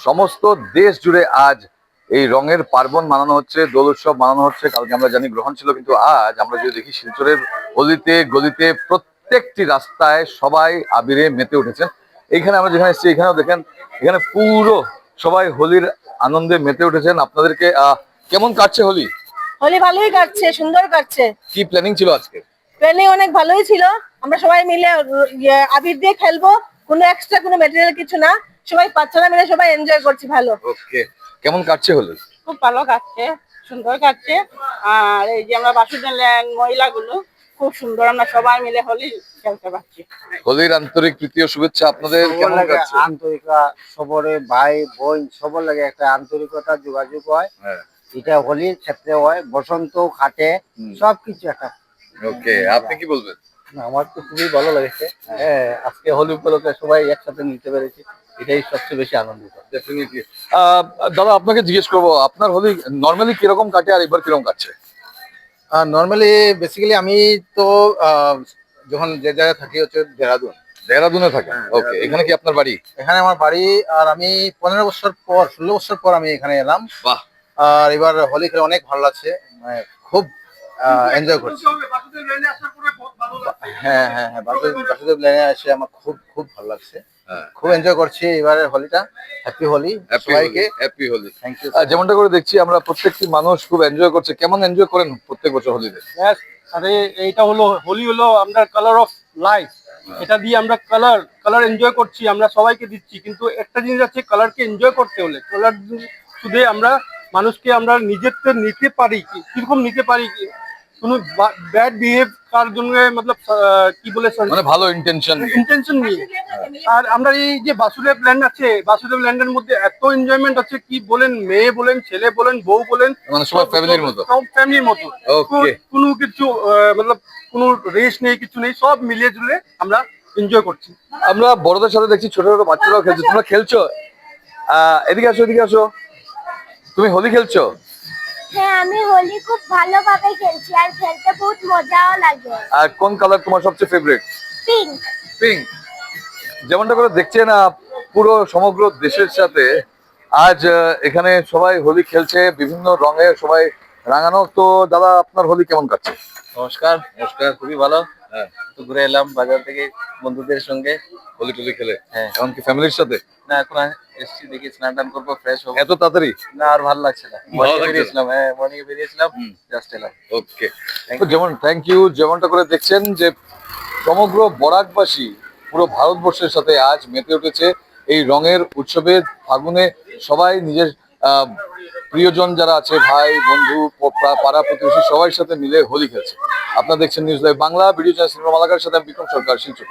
সমস্ত দেশ জুড়ে আজ এই রঙের পার্বণ মানানো হচ্ছে, দোল উৎসব মানানো হচ্ছে। কালকে আমরা জানি গ্রহণ ছিল, কিন্তু আজ আমরা যদি দেখি শিলচরের অলিতে গলিতে প্রত্যেকটি রাস্তায় সবাই আবিরে মেতে উঠেছেন। এইখানে আমরা যেখানে এসেছি এখানেও দেখেন, এখানে পুরো সবাই হোলির আনন্দে মেতে উঠেছেন। আপনাদেরকে কেমন কাটছে হোলি? হোলি ভালোই কাটছে, সুন্দর কাটছে। কি প্ল্যানিং ছিল আজকে? প্ল্যানিং অনেক ভালোই ছিল। আমরা সবাই মিলে আবির দিয়ে খেলবো, কোনো এক্সট্রা কোনো ম্যাটেরিয়াল কিছু না। সবাই বাচ্চারা মিলে সবাই এনজয় করছি ভালো। ওকে, কেমন কাটছে হোলি? খুব ভালো কাটছে, সুন্দর কাটছে। আর এই যে আমরা বাসুদেব ল্যান্ড মহিলাগুলো খুব সুন্দর, আমরা সবাই মিলে হোলি খেলতে পারছি। হোলির আন্তরিক প্রীতি ও শুভেচ্ছা আপনাদের। কেমন কাটছে? আন্তরিকতা সবরে ভাই বোন সবার লাগে একটা আন্তরিকতা যোগাযোগ হয়। এটা হোলির ক্ষেত্রে হয়, বসন্ত খাটে সবকিছু একটা। ওকে, আপনি কি বলবেন? আমার তো খুবই ভালো লেগেছে। হ্যাঁ, আজকে হোলি উপলক্ষে সবাই একসাথে নিতে পেরেছি, এটাই সবচেয়ে বেশি আনন্দিত। ডেফিনেটলি। দাদা আপনাকে জিজ্ঞেস করবো, আপনার হোলি নর্মালি কিরকম কাটে আর এবার কিরকম কাটছে? নর্মালি বেসিক্যালি আমি তো যখন যে জায়গায় থাকি হচ্ছে দেহরাদুন। দেহরাদুনে থাকেন? ওকে, এখানে কি আপনার বাড়ি? এখানে আমার বাড়ি, আর আমি 15 বছর পর 16 বছর পর আমি এখানে এলাম। বাহ। আর এবার হোলি খেলে অনেক ভালো লাগছে, মানে খুব এনজয় করছি। হ্যাঁ হ্যাঁ হ্যাঁ, বাসুদেব লেনে এসে আমার খুব খুব ভালো লাগছে, খুব এনজয় করছি এবারে হোলিটা। হ্যাপি হোলি সবাইকে। হ্যাপি হোলি। Thank you. যেমনটা করে দেখছি আমরা প্রত্যেকটি মানুষ খুব এনজয় করছে। কেমন এনজয় করেন প্রত্যেক বছর হোলিতে? আরে এইটা হলো হোলি, হলো আমরা কালার অফ লাইফ। এটা দিয়ে আমরা কালার এনজয় করছি, আমরা সবাইকে দিচ্ছি। কিন্তু একটা জিনিস আছে, কালারকে এনজয় করতে হলে কালার শুধু আমরা মানুষকে আমরা নিজেদের নিতে পারি, কিরকম নিতে পারি, কোনো ব্যাড বিহেভ কার জন্য, মতলব কি বলে, মানে ভালো ইন্টেনশন নিয়ে। আর আমরা এই যে বাসুদেব ল্যান্ড আছে, বাসুদেব ল্যান্ডের মধ্যে এত এনজয়মেন্ট আছে, কি বলেন, মেয়ে বলেন, ছেলে বলেন, বউ বলেন, মানে সবাই ফ্যামিলির মতো। সব ফ্যামিলির মতো। ওকে, কোনো কিছু মতলব কোনো রেস নেই, কিছু নেই, সব মিলিয়ে জুলে আমরা এনজয় করছি। আমরা বড়দের সাথে দেখছি ছোট ছোট বাচ্চারাও খেলছে। তোমরা খেলছো? এদিকে আসো, এদিকে আসো। তুমি হোলি খেলছো? হ্যাঁ, আমি হোলি খুব ভালোভাবে খেলছি আর খেলতে বহুত মজাও লাগে। আর কোন কালার তোমার সবচেয়ে ফেভারিট? পিঙ্ক। পিঙ্ক। যেমনটা করে দেখছেন পুরো সমগ্র দেশের সাথে আজ এখানে সবাই হোলি খেলছে, বিভিন্ন রঙে সবাই রাঙানো। তো দাদা আপনার হোলি কেমন কাটছে? নমস্কার। নমস্কার, খুবই ভালো। তো ঘুরে এলাম বাজার থেকে বন্ধুদের সঙ্গে হোলি টোলি খেলে। হ্যাঁ। এমনকি ফ্যামিলির সাথে? না, এখন এসছি, দেখি স্নান টান করবো, ফ্রেশ হবো। এত তাড়াতাড়ি? না, আর ভালো লাগছে না। মর্নিং বেরিয়েছিলাম, হ্যাঁ মর্নিং বেরিয়েছিলাম, জাস্ট এলাম। ওকে, যেমন থ্যাংক ইউ। যেমনটা করে দেখছেন যে সমগ্র বরাকবাসী পুরো ভারতবর্ষের সাথে আজ মেতে উঠেছে এই রঙের উৎসবে। ফাগুনে সবাই নিজের প্রিয়জন যারা আছে, ভাই বন্ধু পাড়া প্রতিবেশী সবার সাথে মিলে হোলি খেলছে। আপনারা দেখছেন news live Bangla, video channel cinema Malakar সাথে আমি বিক্রম সরকার, শিলচর।